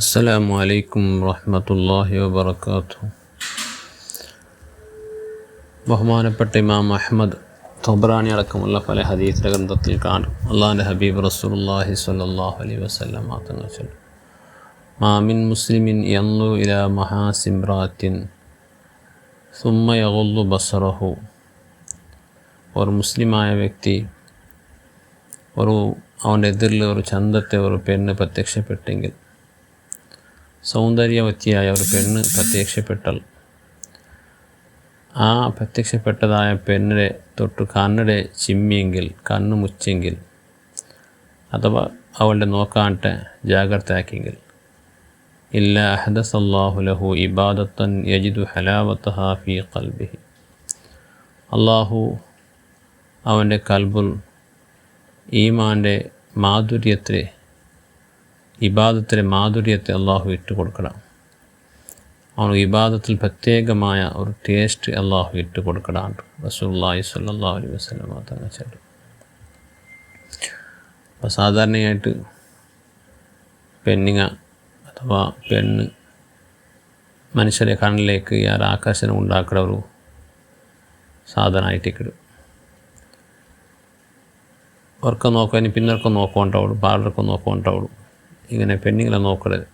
അസ്സലാമു അലൈക്കും വറഹ്മത്തുള്ളാഹി വബറകാതുഹു. ബഹുമാനപ്പെട്ട ഇമാം അഹ്മദ് തൊബ്രാനി അടക്കമുള്ള പല ഹദീസ് ഗ്രന്ഥത്തിൽ കാണും അള്ളാഹുവിൻ്റെ ഹബീബ് റസൂലുള്ളാഹി സ്വല്ലല്ലാഹു അലൈഹി വസല്ലം തങ്ങൾ ചൊല്ലും, മാ മിൻ മുസ്ലിമിൻ യൻളു ഇലാ മഹാസിംറാത്തിൻ സുമ്മ യഗുള്ളു ബസറഹു. ഒരു മുസ്ലിമായ വ്യക്തി അവൻ്റെ എതിരിൽ ഒരു ചന്തത്തെ ഒരു പെണ്ണ് പ്രത്യക്ഷപ്പെട്ടെങ്കിൽ, സൗന്ദര്യവതിയായ ഒരു പെണ്ണ് പ്രത്യക്ഷപ്പെട്ടാൽ, ആ പ്രത്യക്ഷപ്പെട്ടതായ പെണ്ണിനെ തൊട്ട് കണ്ണിടെ ചിമ്മിയെങ്കിൽ, കണ്ണ് മുച്ചെങ്കിൽ, അഥവാ അവളുടെ നോക്കാണ്ട് ജാഗ്രതയാക്കിയെങ്കിൽ, ഇല്ല അഹദസല്ലാഹു ലഹു ഇബാദത്തൻ യജിദു ഹലാവത്തഹാ ഫീ ഖൽബിഹി. അള്ളാഹു അവൻ്റെ കൽബുൽ ഈമാൻ്റെ മാധുര്യത്തെ, ഇബാദത്തിലെ മാധുര്യത്തെ അള്ളാഹു ഇട്ട് കൊടുക്കണം. അവന് ഇബാദത്തിൽ പ്രത്യേകമായ ഒരു ടേസ്റ്റ് അള്ളാഹു ഇട്ട് കൊടുക്കണം. റസൂലുള്ളാഹി സ്വല്ലല്ലാഹു അലൈഹി വസല്ലം തങ്ങൾ ചൊല്ലും. അപ്പോൾ സാധാരണയായിട്ട് പെണ്ണിങ്ങ അഥവാ പെണ്ണ് മനുഷ്യരെ കണ്ണിലേക്ക് ആകർഷണം ഉണ്ടാക്കുന്ന ഒരു സാധനമായിട്ടേക്കിടും. അവർക്ക് നോക്കാൻ പിന്നൊക്കെ നോക്കുകൊണ്ടാവുള്ളൂ, പാടൊക്കെ നോക്കുകൊണ്ടാവുള്ളൂ. ഇങ്ങനെ പെണ്ണിങ്ങളെ നോക്കരുത്,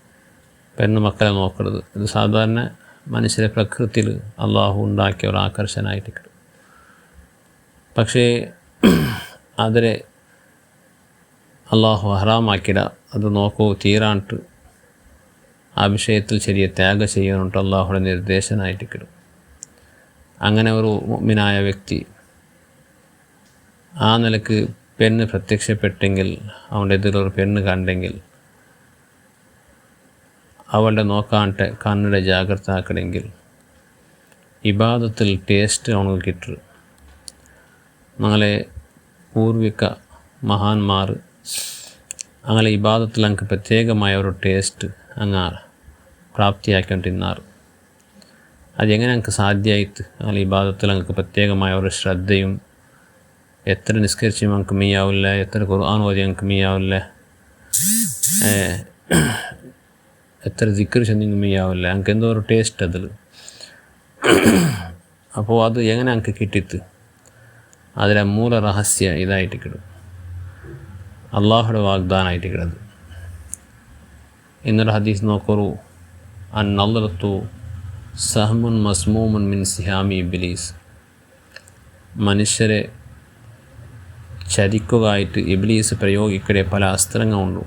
പെണ്ണ് മക്കളെ നോക്കരുത്. ഇത് സാധാരണ മനുഷ്യരെ പ്രകൃതിയിൽ അള്ളാഹു ഉണ്ടാക്കിയ ഒരു ആകർഷണമായിട്ട് കിട്ടും. പക്ഷേ അതിനെ അള്ളാഹു ഹറാമാക്കിട, അത് നോക്കൂ തീരാണ്ട് ആ വിഷയത്തിൽ ശരിയെ ത്യാഗം ചെയ്യാനുണ്ട് അള്ളാഹുടെ നിർദ്ദേശനായിട്ട് കിട്ടും. അങ്ങനെ ഒരു മുഅ്മിനായ വ്യക്തി ആ നിലക്ക് പെണ്ണ് പ്രത്യക്ഷപ്പെട്ടെങ്കിൽ, അവൻ്റെ എതിരൊരു പെണ്ണ് കണ്ടെങ്കിൽ, അവളുടെ നോക്കാണ്ട് കണ്ണിടെ ജാഗ്രത ആക്കണമെങ്കിൽ ഇബാദത്തിൽ ടേസ്റ്റ് അവൾക്ക് കിട്ടും. ഞങ്ങളെ പൂർവിക മഹാന്മാർ അങ്ങനെ ഇബാദത്തിൽ ഞങ്ങൾക്ക് പ്രത്യേകമായ ഒരു ടേസ്റ്റ് അങ്ങ് പ്രാപ്തിയാക്കിക്കൊണ്ടിരുന്നാർ. അതെങ്ങനെ ഞങ്ങൾക്ക് സാധ്യമായിട്ട് അങ്ങനെ ഇബാദത്തിൽ ഞങ്ങൾക്ക് പ്രത്യേകമായ ഒരു ശ്രദ്ധയും, എത്ര നിസ്കരിച്ചും ഞങ്ങൾക്ക് മീയാവില്ല, എത്ര ഖുർആൻ ഓതി ഞങ്ങൾക്ക് മീയാവില്ല, എത്ര ദിക്ർ ചെന്നെങ്കിൽ മീയാവില്ല, ഞങ്ങൾക്ക് എന്തോ ഒരു ടേസ്റ്റ് അതിൽ. അപ്പോൾ അത് എങ്ങനെ ഞങ്ങൾക്ക് കിട്ടിയിട്ട് അതിലെ മൂല രഹസ്യം ഇതായിട്ട് കിടും, അള്ളാഹുടെ വാഗ്ദാനമായിട്ട് കിടത്. ഇന്നൊരു ഹദീസ് നോക്കൂ, അൻ നളറത്തു സഹ്മുൻ മസ്മൂമുൻ മിൻ സിഹാമി ഇബ്ലീസ്. മനുഷ്യരെ ചതിക്കുകയായിട്ട് ഇബ്ലീസ് പ്രയോഗിക്കടെ പല അസ്ത്രങ്ങളുണ്ട്.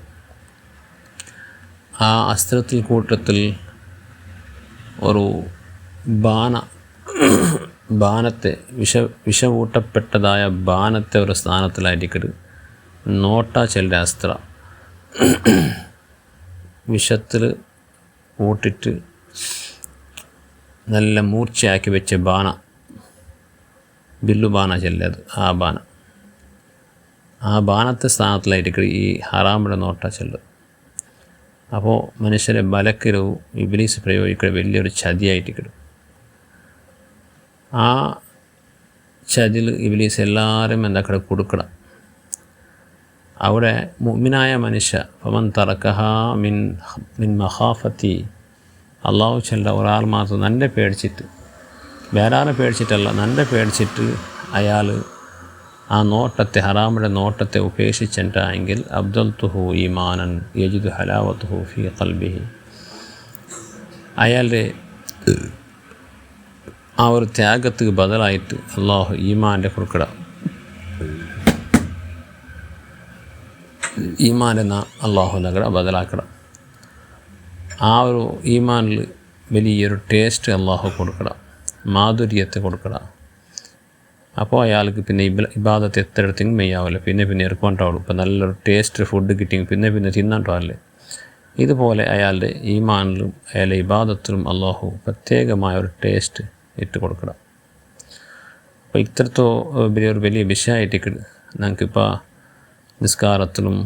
ആ അസ്ത്രത്തിൽ കൂട്ടത്തിൽ ഒരു ബാണത്തെ വിഷവൂട്ടപ്പെട്ടതായ ബാണത്തെ ഒരു സ്ഥാനത്തിലായിരിക്കും നോട്ട ചെല്ലുടെ അസ്ത്ര വിഷത്തിൽ കൂട്ടിട്ട് നല്ല മൂർച്ചയാക്കി വെച്ച ബാണ, ബില്ലുബാണ ചെല്ലത്. ആ ബാണത്തെ സ്ഥാനത്തിലായിരിക്കും ഈ ഹറാമിടെ നോട്ട ചെല്ലും. അപ്പോൾ മനുഷ്യരെ ബലക്കരവും ഇബ്ലീസ് പ്രയോഗിക്കുന്ന വലിയൊരു ചതിയായിട്ട് കിടും. ആ ചതിൽ ഇബ്ലീസ് എല്ലാവരും എന്താക്കട കൊടുക്കണം. അവിടെ മുഅ്മിനായ മനുഷ്യ ഫമൻ തറക്കഹ മിൻ മഖാഫത്തി, അള്ളാഹു ചെല്ല ഒരാൾ മാത്രം നന്നെ പേടിച്ചിട്ട്, വേറെ പേടിച്ചിട്ടല്ല, നന്നെ പേടിച്ചിട്ട് അയാൾ ആ നോട്ടത്തെ, ഹറാമിടെ നോട്ടത്തെ ഉപേക്ഷിച്ചിട്ടായെങ്കിൽ അബ്ദൽതുഹു ഈമാനൻ യജിദു ഹലാവത്തുഹു ഫീ ഖൽബിഹി. അയാളുടെ ആ ഒരു ത്യാഗത്തിന് ബദലായിട്ട് അള്ളാഹു ഈമാൻ്റെ കൊടുക്കട, ഈമാൻ്റെ അള്ളാഹു നഗട ബദലാക്കട. ആ ഒരു ഈമാനിൽ വലിയൊരു ടേസ്റ്റ് അള്ളാഹു കൊടുക്കട, മാധുര്യത്തെ കൊടുക്കട. അപ്പോൾ അയാൾക്ക് പിന്നെ ഇബാദത്ത് എത്ര എടുത്തെങ്കിലും മെയ്യാവില്ല, പിന്നെ ഇറക്കൊണ്ടാവുള്ളൂ. ഇപ്പോൾ നല്ലൊരു ടേസ്റ്റ് ഫുഡ് കിട്ടിയെങ്കിൽ പിന്നെ തിന്നാണ്ടാവില്ലേ. ഇതുപോലെ അയാളുടെ ഈമാനിലും അയാളുടെ ഇബാദത്തിലും അള്ളാഹു പ്രത്യേകമായ ഒരു ടേസ്റ്റ് ഇട്ട് കൊടുക്കണം. അപ്പോൾ ഇത്രത്തോ വലിയ വിഷയമായിട്ട് ഞങ്ങൾക്കിപ്പോൾ നിസ്കാരത്തിലും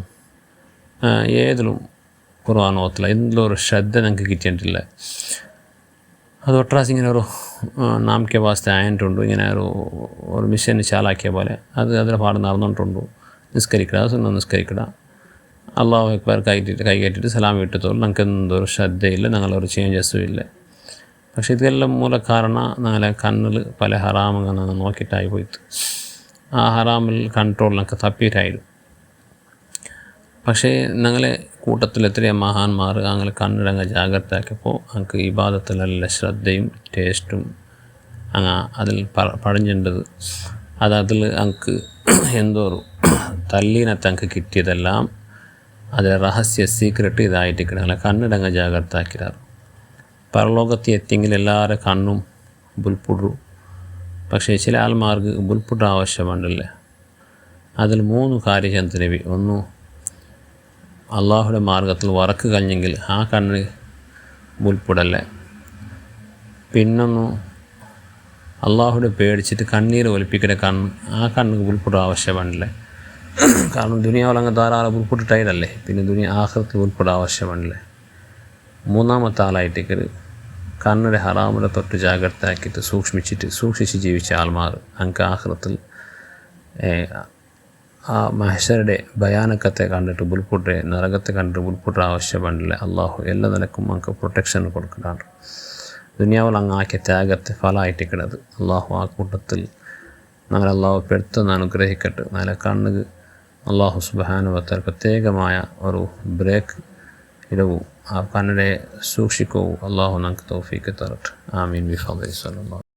ഏതിലും ഖുർആൻ ഓതല എന്തെങ്കിലും ഒരു ശ്രദ്ധ ഞങ്ങൾക്ക് കിട്ടിയിട്ടില്ല. അത് ഒട്രാസ് ഇങ്ങനെ ഒരു നാമക്കെ വാസ്ത ആയിട്ടുണ്ട്, ഇങ്ങനെ ഒരു മിഷൻ ചാലാക്കിയ പോലെ അതിലെ പാട് നടന്നുകൊണ്ടുണ്ട്. നിസ്കരിക്കട, സുന്ന നിസ്കരിക്കട, അള്ളാഹു അക്ബർ കൈ കെട്ടിയിട്ട് സലാം വിട്ടത്തോളം നമുക്ക് എന്തൊരു ശ്രദ്ധയില്ല, ഞങ്ങളൊരു ചേഞ്ചസും ഇല്ല. പക്ഷേ ഇതെല്ലാം മൂല കാരണം ഞങ്ങളെ കണ്ണിൽ പല ഹറാമുകൾ ഞങ്ങൾ നോക്കിയിട്ടായി പോയിട്ട് ആ ഹറാമിൽ കൺട്രോൾ ഞങ്ങൾക്ക് തപ്പിയിട്ടായിരുന്നു. പക്ഷേ ഞങ്ങളെ കൂട്ടത്തിൽ എത്രയോ മഹാന്മാർ അങ്ങനെ കണ്ണിടങ്ങ ജാഗ്രത ആക്കിയപ്പോൾ ഞങ്ങൾക്ക് ഈ ഇബാദത്തിലുള്ള ശ്രദ്ധയും ടേസ്റ്റും അങ്ങ് അതിൽ പടിഞ്ഞിട്ടത് അതിൽ ഞങ്ങൾക്ക് എന്തോ ഒരു തല്ലീനത്ത് ഞങ്ങൾക്ക് കിട്ടിയതെല്ലാം അതിലെ രഹസ്യ സീക്രട്ട് ഇതായിട്ട് ഞങ്ങളെ കണ്ണിടങ്ങ ജാഗ്രത ആക്കിയാറ്. പരലോകത്ത് എത്തിയെങ്കിൽ എല്ലാവരുടെ കണ്ണും ബുൽപുടു. പക്ഷേ ചില ആൾമാർക്ക് ബുൽപുട ആവശ്യമുണ്ടല്ലേ. അതിൽ 3 കാര്യചന്ത നബി. ഒന്ന്, അള്ളാഹുടെ മാർഗത്തിൽ വറക്ക് കഴിഞ്ഞെങ്കിൽ ആ കണ്ണ് ബുൽപുടല്ലേ. പിന്നൊന്ന്, അള്ളാഹുടെ പേടിച്ചിട്ട് കണ്ണീര് ഒലിപ്പിക്കുന്ന കണ്ണ്, ആ കണ്ണിന് ബുൽപുട ആവശ്യമുണ്ടല്ലേ. കാരണം ദുനിയാവിൽ അങ്ങ് ധാരാളം ബുൽപുട്ടിട്ടായിട്ടല്ലേ, പിന്നെ ആഖിറത്തിൽ ബുൽപുട ആവശ്യമുണ്ടല്ലേ. 3-ാമത്തെ ആളായിട്ട് കണ്ണിൻ്റെ ഹറാമിനെ തൊട്ട് ജാഗ്രത ആക്കിയിട്ട് സൂക്ഷിച്ച് ജീവിച്ച ആൾമാർ അങ്ങ് ആഖിറത്തിൽ ആ മഹ്ശറുടെ ഭയാനകത്തെ കണ്ടിട്ട് ബുൽപുട്ടെ നരകത്തെ കണ്ടിട്ട് ബുൽപുട്ട ആവശ്യമുണ്ടല്ലേ. അള്ളാഹു എല്ലാ നിലക്കും നമുക്ക് പ്രൊട്ടക്ഷൻ കൊടുക്കുന്നുണ്ട്. ദുനിയാവിൽ അങ്ങാക്കിയ ത്യാഗത്തെ ഫലമായിട്ടിരിക്കുന്നത് അള്ളാഹു ആ കൂട്ടത്തിൽ ഞങ്ങൾ അള്ളാഹു പെടുത്തുന്ന അനുഗ്രഹിക്കട്ടെ. നല്ല കണ്ണുക അള്ളാഹു സുബ്ഹാനഹു വ തആല പ്രത്യേകമായ ഒരു ബ്രേക്ക് ഇടവും ആ കണ്ണിനെ സൂക്ഷിക്കവും അള്ളാഹു നമുക്ക് തൗഫീക്ക് തരട്ടെ. ആമീൻ ബിഫദ്ലിഹി.